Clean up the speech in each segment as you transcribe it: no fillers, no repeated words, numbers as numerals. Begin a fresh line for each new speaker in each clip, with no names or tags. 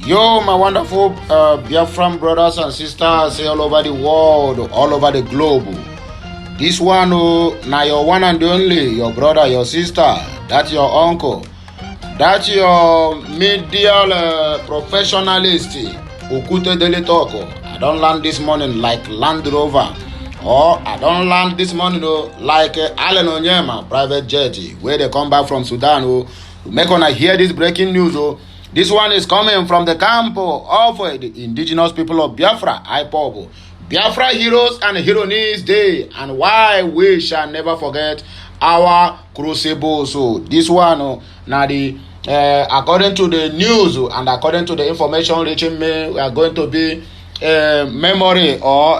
Yo, my wonderful Biafran brothers and sisters all over the world, all over the globe. This one, now your one and only, your brother, your sister, that's your uncle, that's your medial professionalist, Okute Dele Toko. I don't land this morning like Land Rover, or I don't land this morning like Allen Onyema private jet, where they come back from Sudan. To make on I hear this breaking news. This one is coming from the camp of the indigenous people of Biafra, Ipob. Biafra Heroes and Heroines Day, and why we shall never forget our crucible. So this one, now the according to the news and according to the information reaching me, we are going to be memory or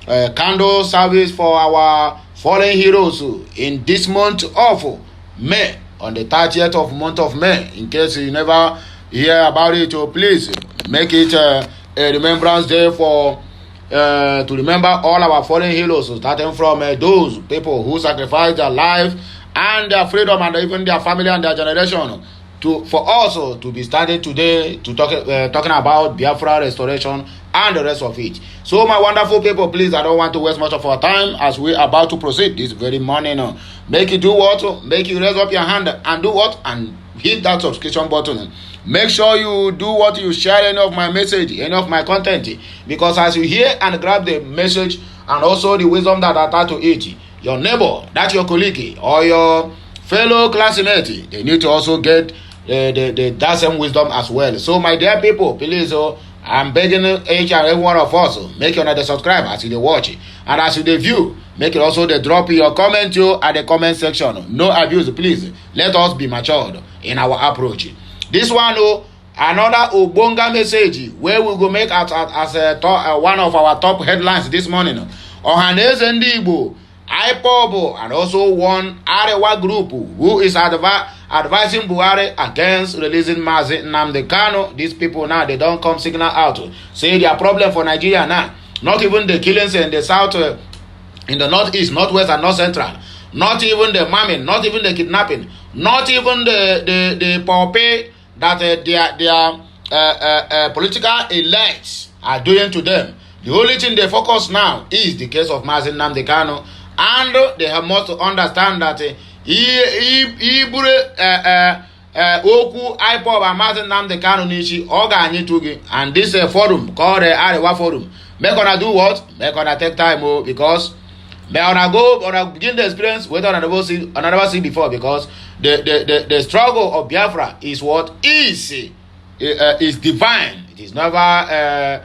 candle service for our fallen heroes in this month of May. On the 30th of month of May, in case you never hear about it, please make it a remembrance day for to remember all our fallen heroes, starting from those people who sacrificed their life and their freedom and even their family and their generation for also to be standing today to talking about Biafra restoration and the rest of it. So my wonderful people, please, I don't want to waste much of our time as we are about to proceed this very morning. Make you do what? Make you raise up your hand and do what? And hit that subscription button. Make sure you do what? You share any of my message, any of my content, because as you hear and grab the message and also the wisdom that attach to it, your neighbor, that's your colleague or your fellow classmate, they need to also get that same wisdom as well. So my dear people, please, I'm begging each and every one of us, make sure that they subscribe as you watch it, and as you view, make it also they drop your comment at the comment section. No abuse, please. Let us be matured in our approach. This one, another Obonga message where we go make as one of our top headlines this morning. Ohaneze Ndigbo, Ipob, and also one Arewa group who is advising Buhari against releasing Mazi Nnamdi Kanu. These people now, they don't come signal out. Say their problem for Nigeria now. Not even the killings in the south, in the northeast, northwest, and north central. Not even the mamming, not even the kidnapping, not even the poverty that their political elites are doing to them. The only thing they focus now is the case of Mazi Nnamdi Kanu. And they have must understand that Oku Ipob and Mazi Nnamdi Kanu Nichi Oga Tugi and this forum called the Arewa Forum. Make gonna do what? Make gonna take time because they gonna begin the experience whether I never see before, because the struggle of Biafra is what is divine. It is never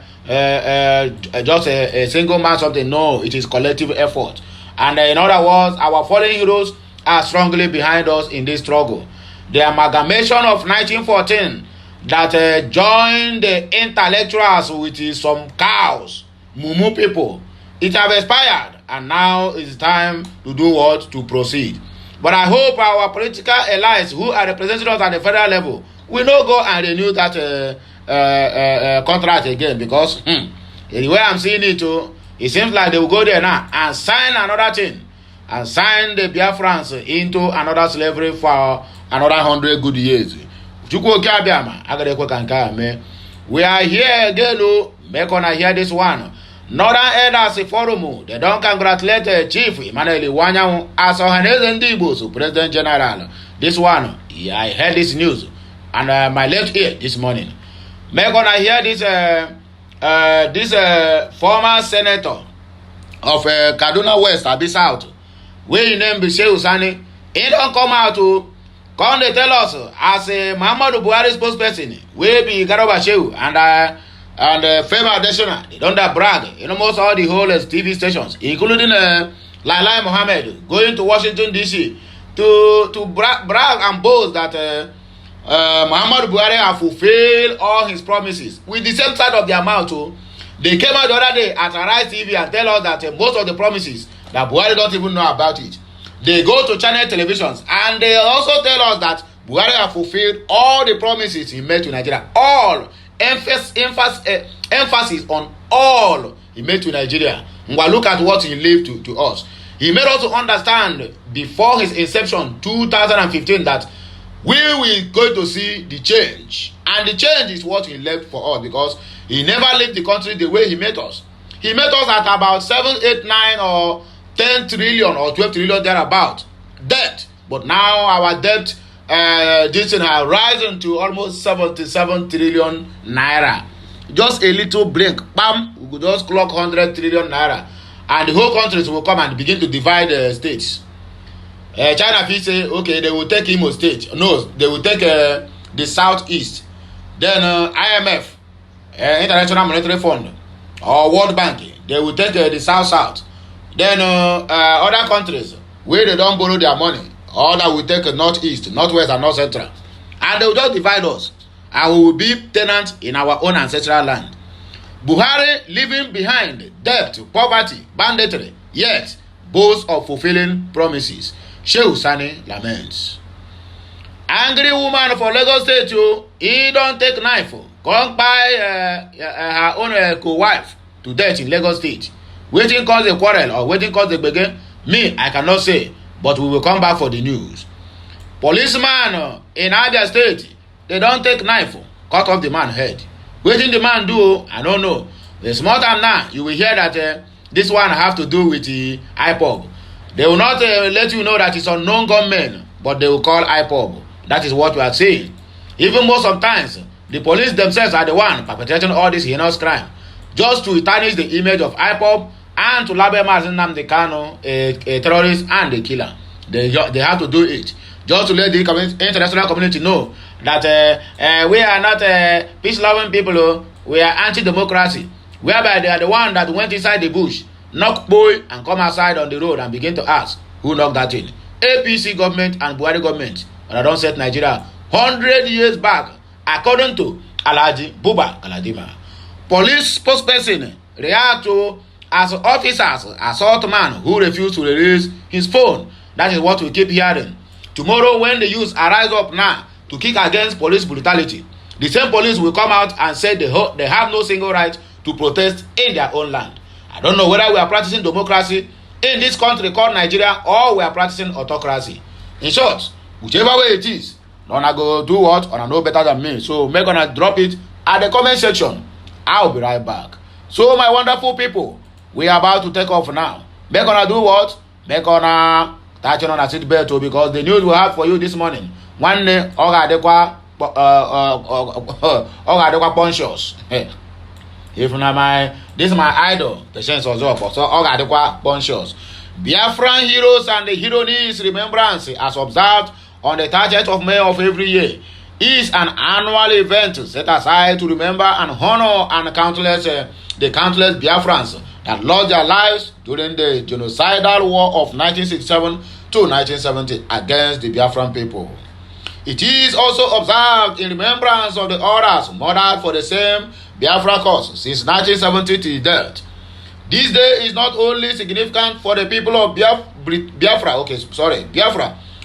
just a single man something. No, it is collective effort. And in other words, our fallen heroes are strongly behind us in this struggle. The amalgamation of 1914 that joined the intellectuals with some cows, mumu people, it have expired, and now it's time to do what? To proceed. But I hope our political allies who are representing us at the federal level will not go and renew that contract again, because the way I'm seeing it, it seems like they will go there now and sign another thing, and sign the Biafrans into another slavery for another 100 good years. We are here again, make on hear this one. Northern Elders Forum, they don't congratulate Chief Emmanuel Iwanyamu as Ohaneze Ndigbo, President General. This one, yeah, I heard this news and my left ear this morning. Make on hear this former senator of Kaduna West, Abi South, where he named Shehu Sani, he don't come out to come they tell us as a Muhammadu Buhari spokesperson, where be Garoba Shehu and Fema Adesina, they don't brag in almost all the whole TV stations, including Laila Mohammed, going to Washington DC to brag and boast that Muhammadu Buhari have fulfilled all his promises with the same side of their mouth. They came out the other day at Arise TV and tell us that most of the promises that Buhari don't even know about it. They go to channel televisions and they also tell us that Buhari have fulfilled all the promises he made to Nigeria. All emphasis on all he made to Nigeria. Well, look at what he left to us. He made us to understand before his inception, 2015, that we will going to see the change. And the change is what he left for us, because he never left the country the way he met us. He met us at about 7, 8, 9 or 10 trillion or 12 trillion thereabout debt. But now our debt this thing has risen to almost 77 trillion naira. Just a little blink, bam, we could just clock 100 trillion naira. And the whole countries will come and begin to divide states. China will say, okay, they will take Imo State. No, they will take the southeast. Then IMF, International Monetary Fund, or World Bank, they will take the south. Then other countries where they don't borrow their money, or that will take northeast, northwest, and north central, and they will just divide us, and we will be tenants in our own ancestral land. Buhari leaving behind debt, poverty, banditry, yet boasts of fulfilling promises. Shehu Sani laments. Angry woman for Lagos State, he don't take knife, come by her own co-wife to death in Lagos State. Waiting cause a quarrel or waiting cause a begin, me, I cannot say, but we will come back for the news. Policeman in Abia State, they don't take knife, cut off the man's head. Waiting the man do, I don't know. The small time now, you will hear that this one have to do with the Ipob. They will not let you know that it's unknown gunmen, but they will call Ipob. That is what we are saying. Even more sometimes, the police themselves are the one perpetrating all this heinous crime, just to tarnish the image of Ipob and to label Nnamdi Kanu a terrorist and a killer. They have to do it just to let the international community know that we are not peace-loving people. We are anti-democracy, whereby they are the one that went inside the bush, knock boy, and come outside on the road and begin to ask who knocked that in. APC government and Buhari government, and I don't set Nigeria 100 years back, according to Alhaji Buba Galadima. Police spokesperson react to as officers assault man who refused to release his phone. That is what we keep hearing. Tomorrow, when the youth arise up now to kick against police brutality, the same police will come out and say they have no single right to protest in their own land. I don't know whether we are practicing democracy in this country called Nigeria, or we are practicing autocracy. In short, whichever way it is, Nona go do what? Ona know better than me. So make gonna drop it at the comment section. I'll be right back. So my wonderful people, we are about to take off now. Make gonna do what? Make gonna touch on a seatbelt, because the news we have for you this morning. One day, Oga Adekwa conscious. If na this is my idol, the sense was up. So Oga Adekwa conscious. Biafran heroes and the heroines remembrance, as observed on the 30th of May of every year, is an annual event set aside to remember and honor the countless Biafrans that lost their lives during the genocidal war of 1967 to 1970 against the Biafran people. It is also observed in remembrance of the others murdered for the same Biafra cause since 1970 to death. This day is not only significant for the people of Biafra,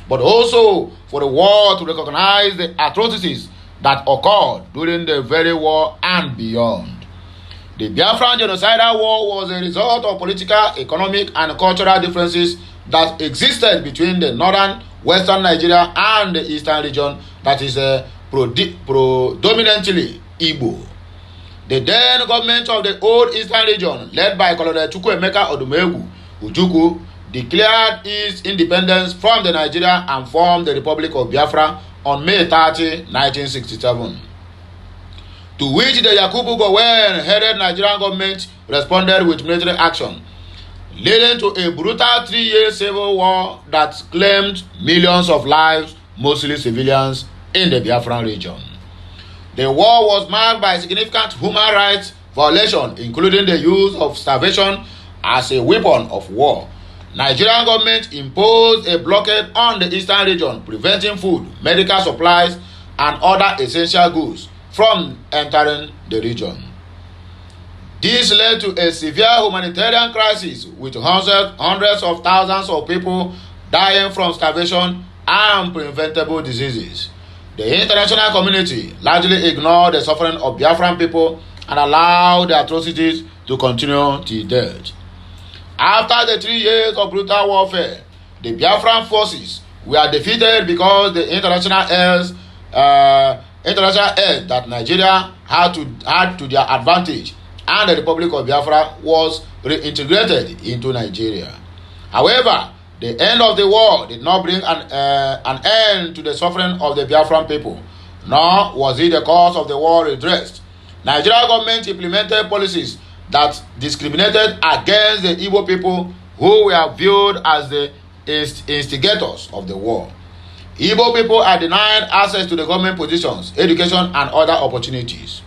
but also for the world to recognize the atrocities that occurred during the very war and beyond. The Biafran genocidal war was a result of political, economic, and cultural differences that existed between the northern, western Nigeria and the eastern region that is predominantly Igbo. The then government of the old eastern region, led by Colonel Chukwuemeka Odumegwu Ojukwu, declared its independence from the Nigeria and formed the Republic of Biafra on May 30, 1967. To which the Yakubu Gowon-headed Nigerian government responded with military action, leading to a brutal 3-year civil war that claimed millions of lives, mostly civilians, in the Biafran region. The war was marked by significant human rights violations, including the use of starvation as a weapon of war. Nigerian government imposed a blockade on the eastern region, preventing food, medical supplies, and other essential goods from entering the region. This led to a severe humanitarian crisis, with hundreds of thousands of people dying from starvation and preventable diseases. The international community largely ignored the suffering of Biafran people and allowed the atrocities to continue till death. After the 3 years of brutal warfare, the Biafran forces were defeated because the international aid that Nigeria had to their advantage, and the Republic of Biafra was reintegrated into Nigeria. However, the end of the war did not bring an end to the suffering of the Biafran people, nor was it the cause of the war redressed. Nigeria government implemented policies that discriminated against the Igbo people, who were viewed as the instigators of the war. Igbo people are denied access to the government positions, education, and other opportunities,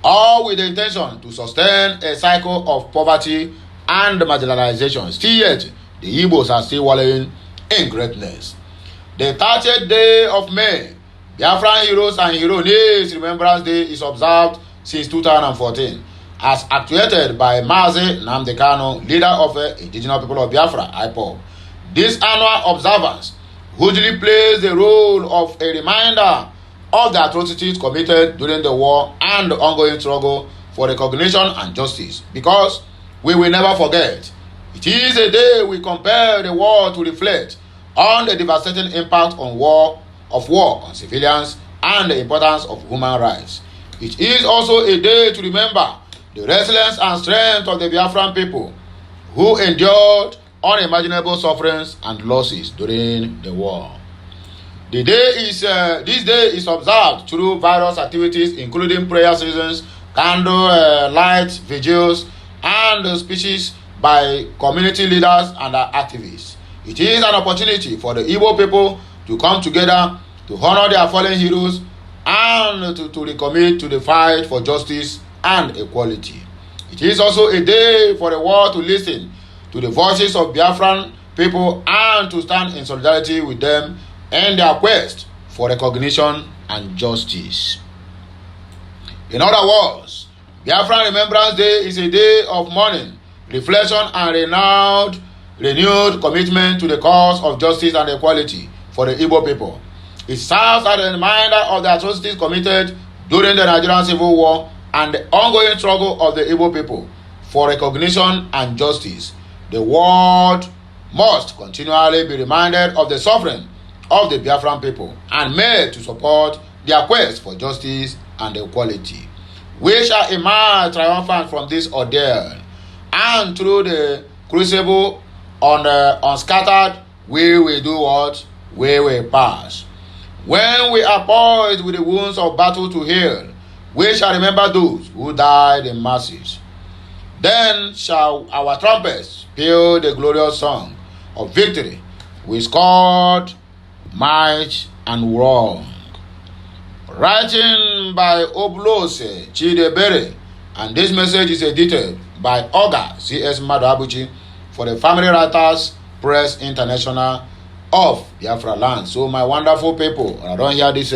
all with the intention to sustain a cycle of poverty and marginalization. Still yet, the Igbos are still wallowing in greatness. The 30th day of May, Biafran Heroes and Heroines Remembrance Day, is observed since 2014, as actuated by Mazi Nnamdi Kanu, leader of the indigenous people of Biafra, Ipob. This annual observance usually plays the role of a reminder of the atrocities committed during the war and the ongoing struggle for recognition and justice, because we will never forget. It is a day we compare the war to reflect on the devastating impact of war on civilians and the importance of human rights. It is also a day to remember the resilience and strength of the Biafran people, who endured unimaginable sufferings and losses during the war. This day is observed through various activities, including prayer seasons, candle light vigils, and speeches by community leaders and activists. It is an opportunity for the Igbo people to come together to honor their fallen heroes and to recommit to the fight for justice and equality. It is also a day for the world to listen to the voices of Biafran people and to stand in solidarity with them in their quest for recognition and justice. In other words, Biafran Remembrance Day is a day of mourning, reflection, and renewed commitment to the cause of justice and equality for the Igbo people. It serves as a reminder of the atrocities committed during the Nigerian Civil War and the ongoing struggle of the Igbo people for recognition and justice. The world must continually be reminded of the suffering of the Biafran people and made to support their quest for justice and equality. We shall emerge triumphant from this ordeal, and through the crucible unscattered, we will do what? We will pass. When we are poised with the wounds of battle to heal, we shall remember those who died in masses. Then shall our trumpets peal the glorious song of victory with scored might and wrong. Writing by Oblose Chidebere, and this message is edited by Oga C.S. Madabuchi for the Family Writers Press International of Biafra land. So my wonderful people, I don't hear this,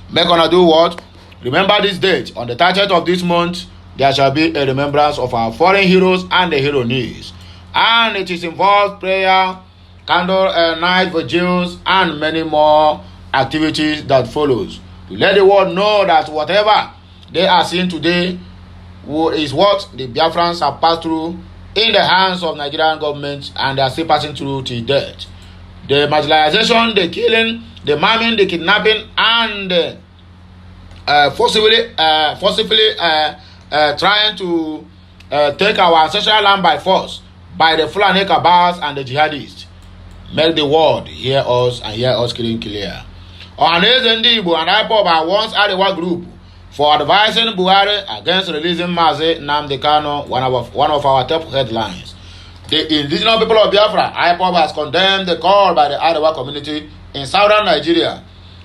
make on do what? Remember this date, on the 30th of this month, there shall be a remembrance of our fallen heroes and the heroines. And it is involved prayer, candle night vigils, and many more activities that follows. To let the world know that whatever they are seeing today is what the Biafrans have passed through in the hands of Nigerian government, and they are still passing through till death. The marginalization, the killing, the maiming, the kidnapping, and forcibly trying to take our ancestral land by force by the Fulani Kabas and the jihadists. Make the world hear us and hear us clear. Ohaneze Ndi Igbo and Ipob are once Arewa group for advising Buhari against releasing Mazi Nnamdi Kanu, one of our top headlines. The indigenous people of Biafra, Ipob, has condemned the call by the Arewa community in southern Nigeria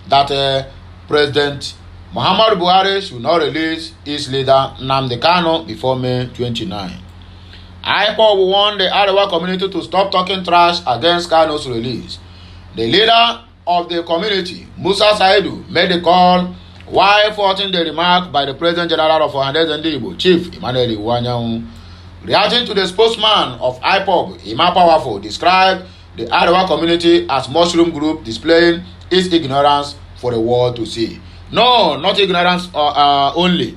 that President Muhammadu Buhari should not release his leader Nnamdi Kanu before May 29. Ipob warned the Arewa community to stop talking trash against Kanu's release. The leader of the community, Musa Saidu, made the call while faulting the remark by the President General of Ohaneze Ndi Igbo, Chief Emmanuel Iwanyanwu. Reacting to the spokesman of Ipob, Ima Powerful, described the Arewa community as mushroom group displaying its ignorance for the world to see. No, not ignorance only.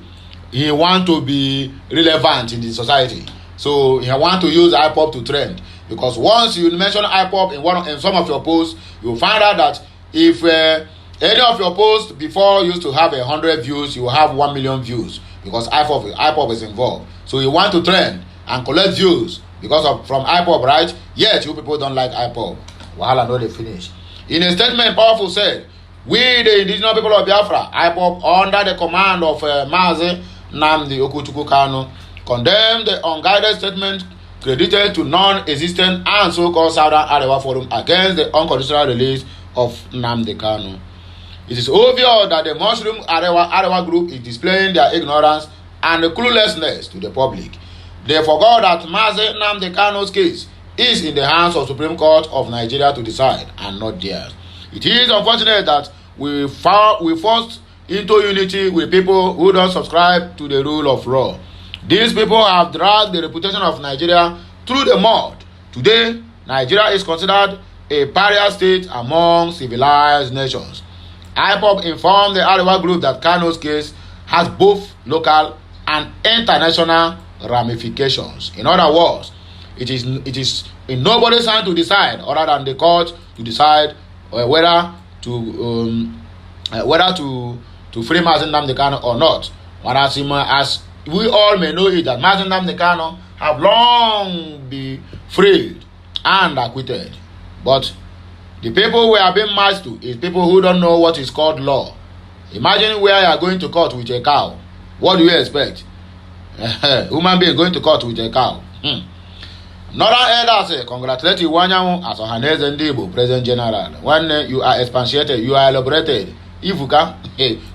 He want to be relevant in the society. So he want to use Ipob to trend. Because once you mention Ipob in some of your posts, you'll find out that if any of your posts before used to have 100 views, you will have 1 million views because Ipob is involved. So you want to trend and collect views from Ipob, right? Yet you people don't like Ipob. Wahala no dey finish. In a statement, Powerful said, "We, the indigenous people of Biafra, Ipob, under the command of Mazi Nnamdi Okuchukwu Kanu, condemn the unguided statement credited to non-existent and so-called Southern Arewa Forum against the unconditional release of Nnamdi Kanu. It is obvious that the Mushroom Arewa group is displaying their ignorance and cluelessness to the public. They forgot that Mazi Nnamdi Kanu's case is in the hands of Supreme Court of Nigeria to decide and not theirs. It is unfortunate that we forced into unity with people who don't subscribe to the rule of law. These people have dragged the reputation of Nigeria through the mud. Today, Nigeria is considered a pariah state among civilized nations." Ipob informed the Arewa group that Kanu's case has both local and international ramifications. In other words, it is in nobody's hand to decide other than the court to decide whether to free Mazi Nnamdi Kanu or not. Whereas as we all may know it, that Mazi Nnamdi Kanu have long been freed and acquitted. But the people we are being marched to is people who don't know what is called law. Imagine where you are going to court with a cow. What do you expect? Human being going to court with a cow. Northern elders congratulate Iwanyanwu as Ohaneze Ndigbo President General. When you are expatiated, you are elaborated. Ivuka,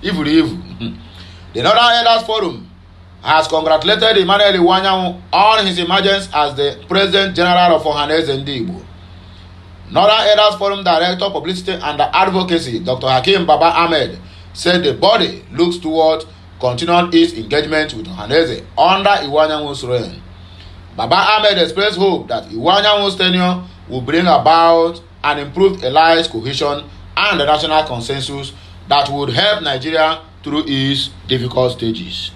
evil. The Northern Elders Forum has congratulated Emmanuel Iwanyanwu on his emergence as the President General of Ohaneze Ndigbo. Northern Elders Forum Director Publicity and Advocacy, Dr. Hakim Baba Ahmed, said the body looks toward continuing its engagement with Ohaneze under Iwanyanwu's reign. Baba Ahmed expressed hope that Iwanyanwu's tenure will bring about an improved alliance cohesion and a national consensus that would help Nigeria through its difficult stages.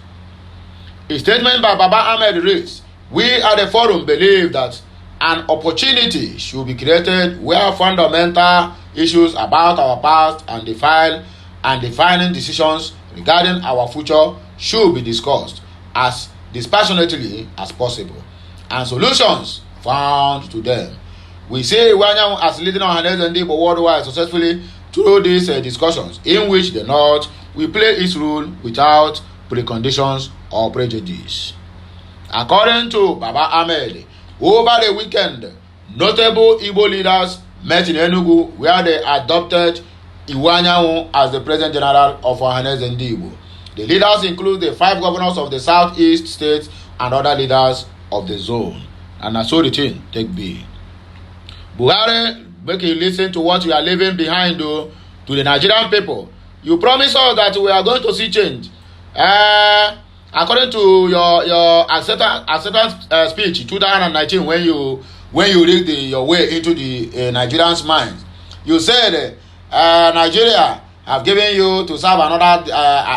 A statement by Baba Ahmed reads, "We at the forum believe that an opportunity should be created where fundamental issues about our past and defining decisions regarding our future should be discussed as dispassionately as possible, and solutions found to them. We see Iwanyanwu as leading Ohaneze Ndigbo worldwide successfully through these discussions, in which the North will play its role without preconditions or prejudice." According to Baba Ahmed, over the weekend, notable Igbo leaders met in Enugu where they adopted Iwanyanwu as the President General of Ohaneze Ndigbo. The leaders include the 5 governors of the southeast states and other leaders of the zone. And I saw the thing take be. Buhari, make you listen to what you are leaving behind though, to the Nigerian people. You promise us that we are going to see change. According to your acceptance speech in 2019, when you read your way into the Nigerians' minds, you said Nigeria have given you to serve another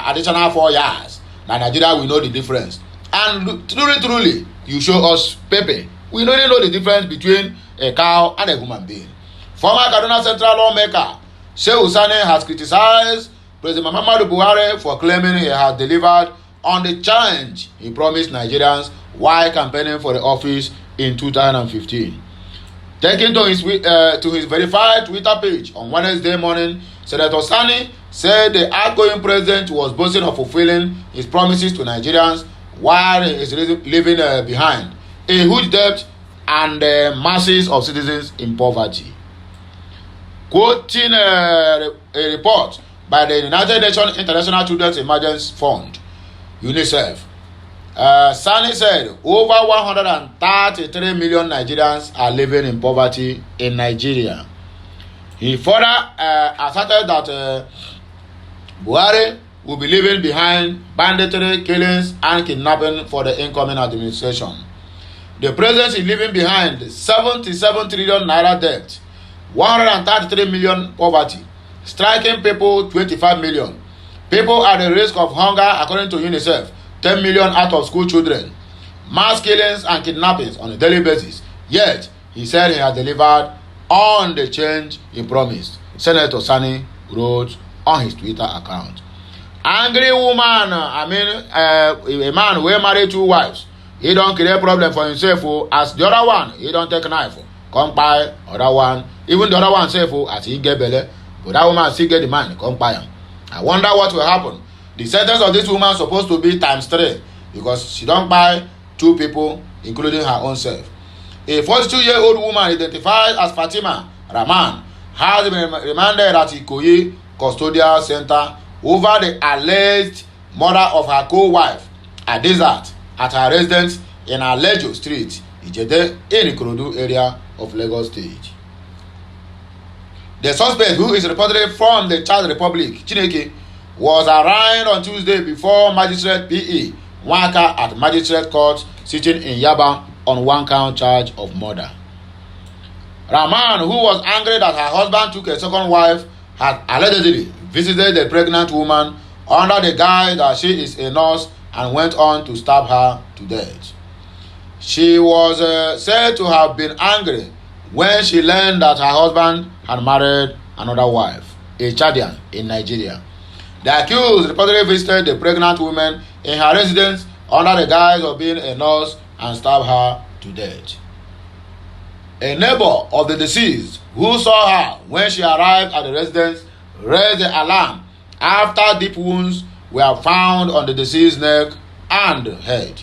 additional 4 years. Now Nigeria will know the difference. And truly, you show us Pepe. We don't know the difference between a cow and a human being. Former Kaduna Central lawmaker Shehu Sani has criticized President Muhammadu Buhari for claiming he has delivered on the challenge he promised Nigerians while campaigning for the office in 2015. Taking to his verified Twitter page on Wednesday morning, Senator Sani said the outgoing president was boasting of fulfilling his promises to Nigerians while he is leaving behind a huge debt and masses of citizens in poverty. Quoting a report by the United Nations International Children's Emergency Fund, UNICEF, Sani said over 133 million Nigerians are living in poverty in Nigeria. He further asserted that Buhari will be leaving behind banditry, killings, and kidnapping for the incoming administration. The president is leaving behind 77 trillion naira debt, 133 million poverty, striking people 25 million. People at the risk of hunger, according to UNICEF, 10 million out of school children, mass killings and kidnappings on a daily basis. Yet, he said he had delivered on the change he promised, Senator Sani wrote on his Twitter account. Angry woman, a man who married 2 wives, he don't create problem for himself, as the other one, he don't take knife, come by, other one, even the other one say, as he get belly, but that woman still get the man, come by him. I wonder what will happen. The sentence of this woman supposed to be ×3, because she don't buy 2 people, including her own self. A 42-year-old woman identified as Fatima Rahman has been remanded at Ikoyi Custodial Center over the alleged murder of her co-wife, Adizat, at her residence in Alejo Street, Ijede, in Ikorodu area of Lagos State. The suspect, who is reportedly from the Czech Republic, Chineke, was arraigned on Tuesday before Magistrate P.E. Nwaka at Magistrate Court sitting in Yaba on 1-count charge of murder. Rahman, who was angry that her husband took a second wife, had allegedly visited the pregnant woman under the guise that she is a nurse and went on to stab her to death. She was said to have been angry when she learned that her husband had married another wife, a Chadian in Nigeria. The accused reportedly visited the pregnant woman in her residence under the guise of being a nurse and stabbed her to death. A neighbor of the deceased who saw her when she arrived at the residence raised the alarm after deep wounds were found on the deceased's neck and head.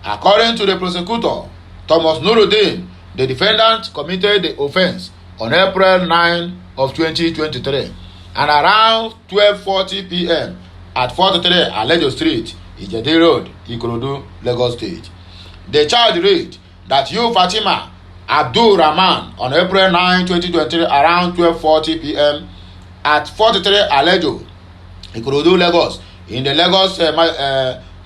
According to the prosecutor, Thomas Nuruddin, the defendant committed the offense on April 9 of 2023 and around 12:40 p.m. at 43 Alejo Street, Ijede Road, Ikorodu, Lagos State. The charge read that you, Fatima Abdul Rahman, on April 9, 2023 around 12:40 p.m. at 43 Alejo, Ikorodu, Lagos, in the Lagos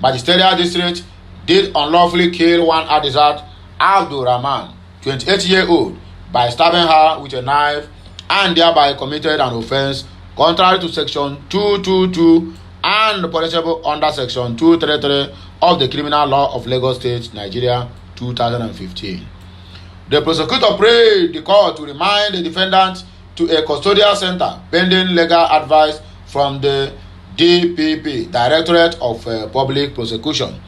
Magisterial District, did unlawfully kill one Adizat Abdul Rahman, 28-year-old, by stabbing her with a knife and thereby committed an offense contrary to Section 222 and punishable under Section 233 of the Criminal Law of Lagos State, Nigeria, 2015. The prosecutor prayed the court to remind the defendant to a custodial center pending legal advice from the DPP, Directorate of Public Prosecution.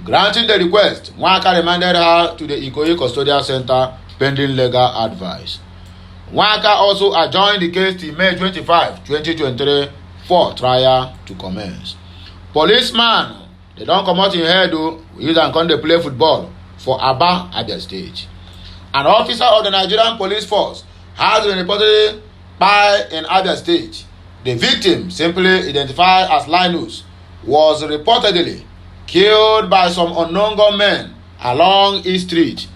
Granting the request, Nwaka remanded her to the Ikoyi Custodial Center pending legal advice. Nwaka also adjourned the case till May 25, 2023 for trial to commence. Policeman, they don't come out in head though, use and come to play football for Aba at the stage. An officer of the Nigerian police force has been reportedly by in Abia State. The victim, simply identified as Linus, was reportedly killed by some unknown gunmen along East Street,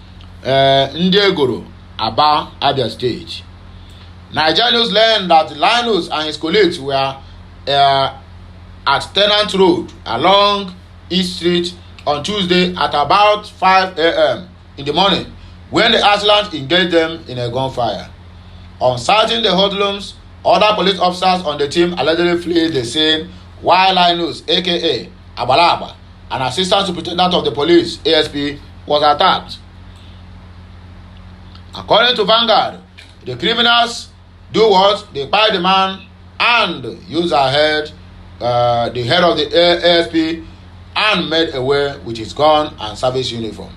Ndiegoro, Aba, Abia State. Nigeria News learned that Linus and his colleagues were at Tenant Road along East Street on Tuesday at about 5 a.m. in the morning when the assailant engaged them in a gunfire. On searching the hoodlums, other police officers on the team allegedly fled the scene while Linus, aka Abalaba, an assistant superintendent of the police, ASP, was attacked. According to Vanguard, the criminals do what? They buy the man and use the head of the ASP, and made away with his gun and service uniform.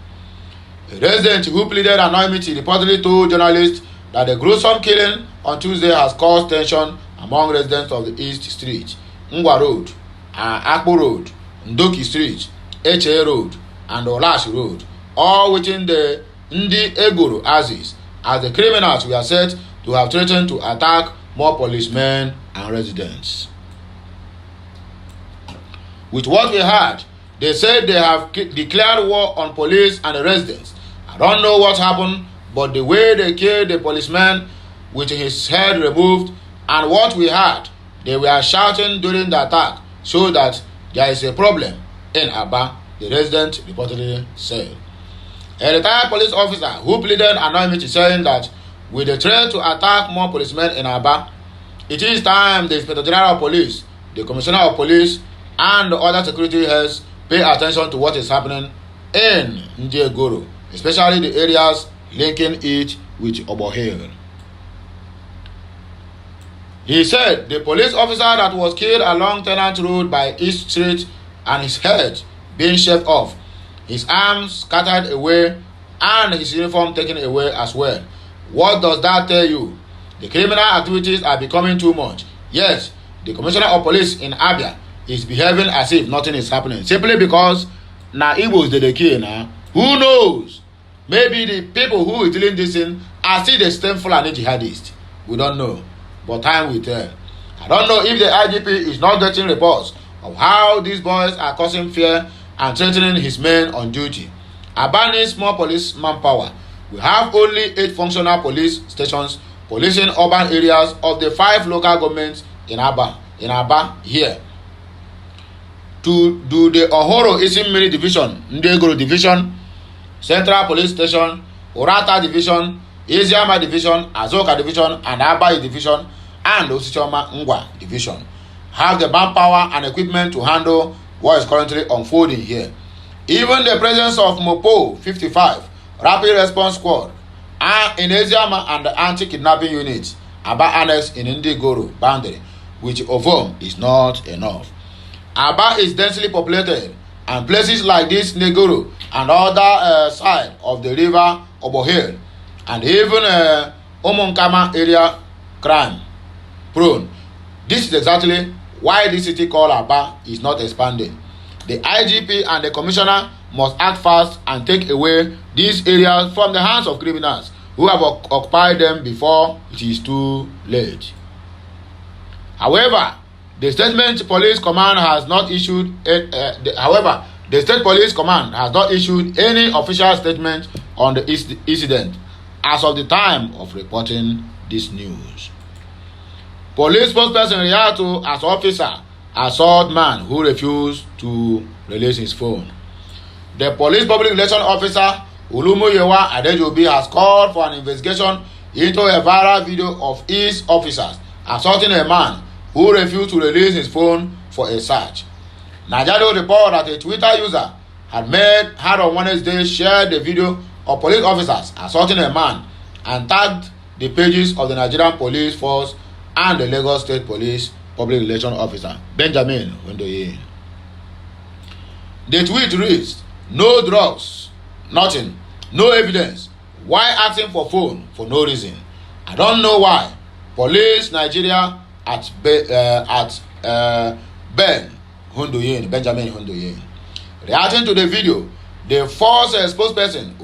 A resident who pleaded anonymity reportedly told journalists that the gruesome killing on Tuesday has caused tension among residents of the East Street, Ngwa Road, Akpo Road, Ndoki Street, HA Road, and Olash Road, all within the Ndi Egoro axis, as the criminals were said to have threatened to attack more policemen and residents. With what we heard, they said they have declared war on police and the residents. I don't know what happened, but the way they killed the policeman with his head removed and what we heard, they were shouting during the attack, so that there is a problem in Aba, the resident reportedly said. A retired police officer who pleaded anonymity saying that with the threat to attack more policemen in Aba, it is time the Inspector General of Police, the Commissioner of Police, and the other security heads pay attention to what is happening in Ndiegoro, especially the areas linking it with Obohil. He said the police officer that was killed along Tenant Road by East Street and his head being shaved off, his arms scattered away, and his uniform taken away as well. What does that tell you? The criminal activities are becoming too much. Yes, the commissioner of police in Abia is behaving as if nothing is happening, simply because na Igbos dey kill now. Who knows? Maybe the people who is dealing this in are still the same Fulani jihadists. We don't know, but time will tell. I don't know if the IGP is not getting reports of how these boys are causing fear and threatening his men on duty. Abandoning small police manpower. We have only 8 functional police stations policing urban areas of the 5 local governments in Aba here. To do the Ohoro Isim Mini Division, Ndegoro Division, Central Police Station, Orata Division, Eziama Division, Azoka Division, and Abai Division, and Osichoma Ngwa Division have the manpower and equipment to handle what is currently unfolding here. Even the presence of Mopo 55 Rapid Response Squad and in Eziama and the anti-kidnapping unit Aba Annex in Ndigoro boundary, which of whom is not enough. Aba is densely populated, and places like this Negoro and other side of the river Obohil and even Omonkama area crime prone. This is exactly why this city called Aba is not expanding. The IGP and the commissioner must act fast and take away these areas from the hands of criminals who have occupied them before it is too late. However, the State Police Command has not issued any official statement on the incident as of the time of reporting this news. Police spokesperson reacted as officer assault man who refused to release his phone. The police public relations officer Olumuyiwa Adejobi has called for an investigation into a viral video of his officers assaulting a man who refused to release his phone for a search. Najado reported that a Twitter user had on Wednesday shared the video of police officers assaulting a man and tagged the pages of the Nigerian Police Force and the Lagos State Police Public Relations Officer Benjamin Hundoye. The tweet reads, "No drugs, nothing, no evidence. Why asking for phone for no reason? I don't know why. Police Nigeria at Benjamin Hundoye." Reacting to the video, the force spokesperson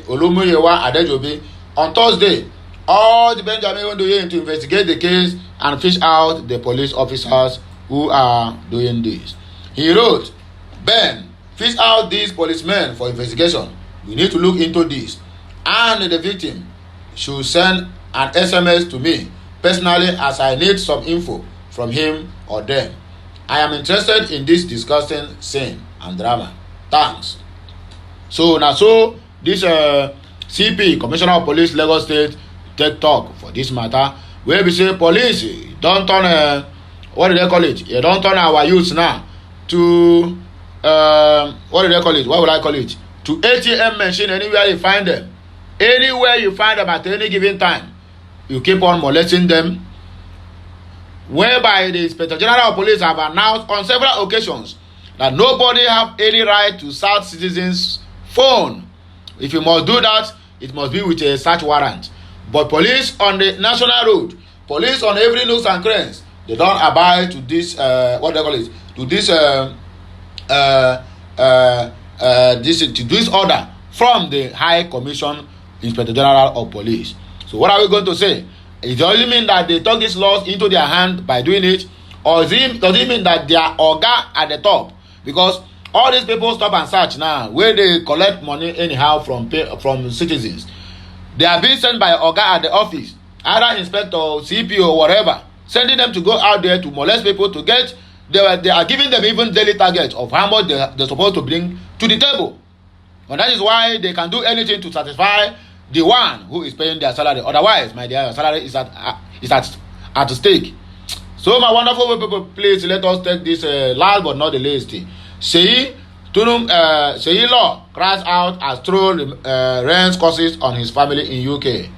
Olumuyiwa Adejobi on Thursday urged Benjamin Hundoye to investigate the case and fish out the police officers who are doing this. He wrote, "Ben, fish out these policemen for investigation. We need to look into this, and the victim should send an SMS to me personally as I need some info from him or them. I am interested in this disgusting sin and drama. Thanks." So now, so this CP, Commissioner of Police, Lagos State, take talk for this matter. Where we say police don't turn what do they call it? You don't turn our youths now to what do they call it? What would I call it? To ATM machine anywhere you find them. Anywhere you find them at any given time, you keep on molesting them. Whereby the Inspector General of Police have announced on several occasions that nobody have any right to search citizens' phone. If you must do that, it must be with a search warrant. But police on the national road, police on every nooks and crannies, they don't abide to this what they call it, to this this order from the High Commission Inspector General of Police. So what are we going to say? It does it mean that they took these laws into their hand by doing it, or does it mean that they are orga at the top? Because all these people stop and search now, where they collect money anyhow from citizens. They are being sent by orga at the office, either inspector, CP, or whatever, sending them to go out there to molest people to get. They are giving them even daily targets of how much they're supposed to bring to the table, and that is why they can do anything to satisfy the one who is paying their salary. Otherwise, my dear, your salary is at stake. So my wonderful people, please let us take this last but not the least. Say Seyi Law cries out as troll rains curses on his family in UK.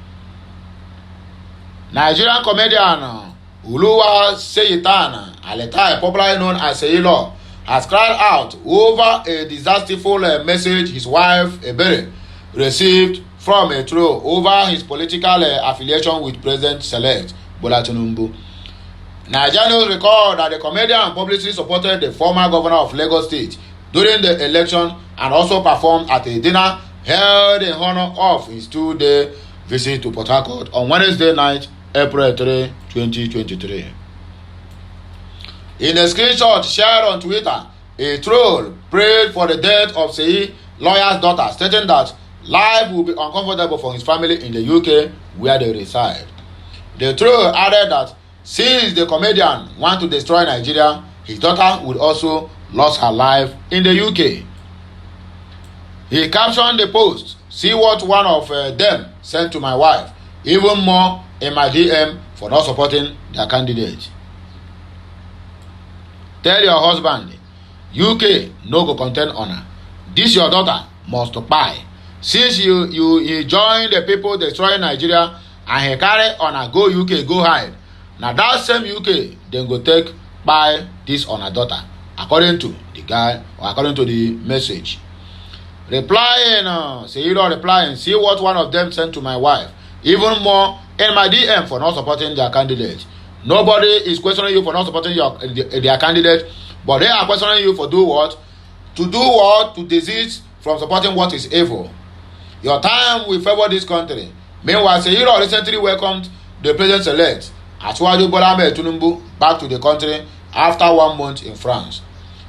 Nigerian comedian Uluwa Seyitan Aletai, popularly known as Seyi Law, has cried out over a disastrous message his wife Ebere received from a troll over his political affiliation with President-elect Bola Tinubu. Nigerians recall that the comedian publicly supported the former governor of Lagos State during the election and also performed at a dinner held in honor of his 2-day visit to Port Harcourt on Wednesday night, April 3, 2023. In a screenshot shared on Twitter, a troll prayed for the death of Seyi Lawyer's daughter, stating that life will be uncomfortable for his family in the UK where they reside. The troll added that since the comedian wants to destroy Nigeria, his daughter would also lose her life in the UK. He captioned the post, "See what one of them sent to my wife, even more in my DM for not supporting their candidate. Tell your husband, UK no go contain honor. This your daughter must buy. Since you join the people destroying Nigeria and he carry honor go UK go hide. Now that same UK then go take buy this honor daughter," according to the guy or according to the message. Replying, Seyi Law replying, "See what one of them sent to my wife, even more in my DM for not supporting their candidate. Nobody is questioning you for not supporting their candidate, but they are questioning you for do what? To do what? To desist from supporting what is evil. Your time will favor this country." Meanwhile, Seyi Law recently welcomed the president-elect Asiwaju Bola Ahmed Tinubu back to the country after 1 month in France.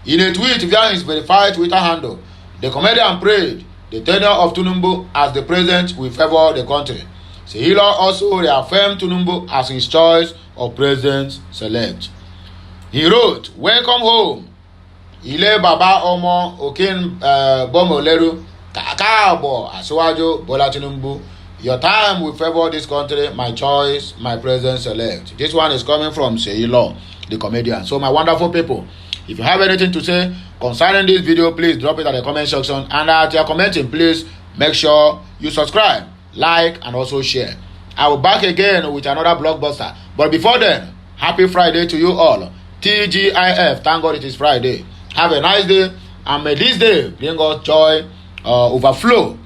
In a tweet via his verified Twitter handle, the comedian prayed the tenure of Tinubu as the president will favor the country. Seyi Law also reaffirmed Tinubu as his choice of president-elect. He wrote, "Welcome home, Ile Baba Omo Okin Bomoleru, Kakabo Asiwaju Bola Tinubu. Your time will favor this country, my choice, my president-elect." This one is coming from Seyi Law, the comedian. So my wonderful people, if you have anything to say concerning this video, please drop it at the comment section. And as you're commenting, please make sure you subscribe, like, and also share. I will back again with another blockbuster. But before then, happy Friday to you all. TGIF, thank God it is Friday. Have a nice day, and may this day bring us joy, overflow,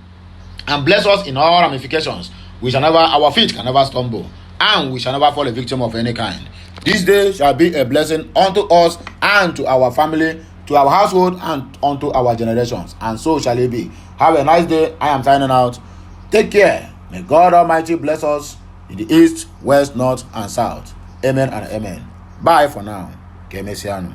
and bless us in all ramifications. Our feet can never stumble, and we shall never fall a victim of any kind. This day shall be a blessing unto us and to our family, to our household, and unto our generations. And so shall it be. Have a nice day. I am signing out. Take care. May God Almighty bless us in the east, west, north, and south. Amen and amen. Bye for now. Kemesiano.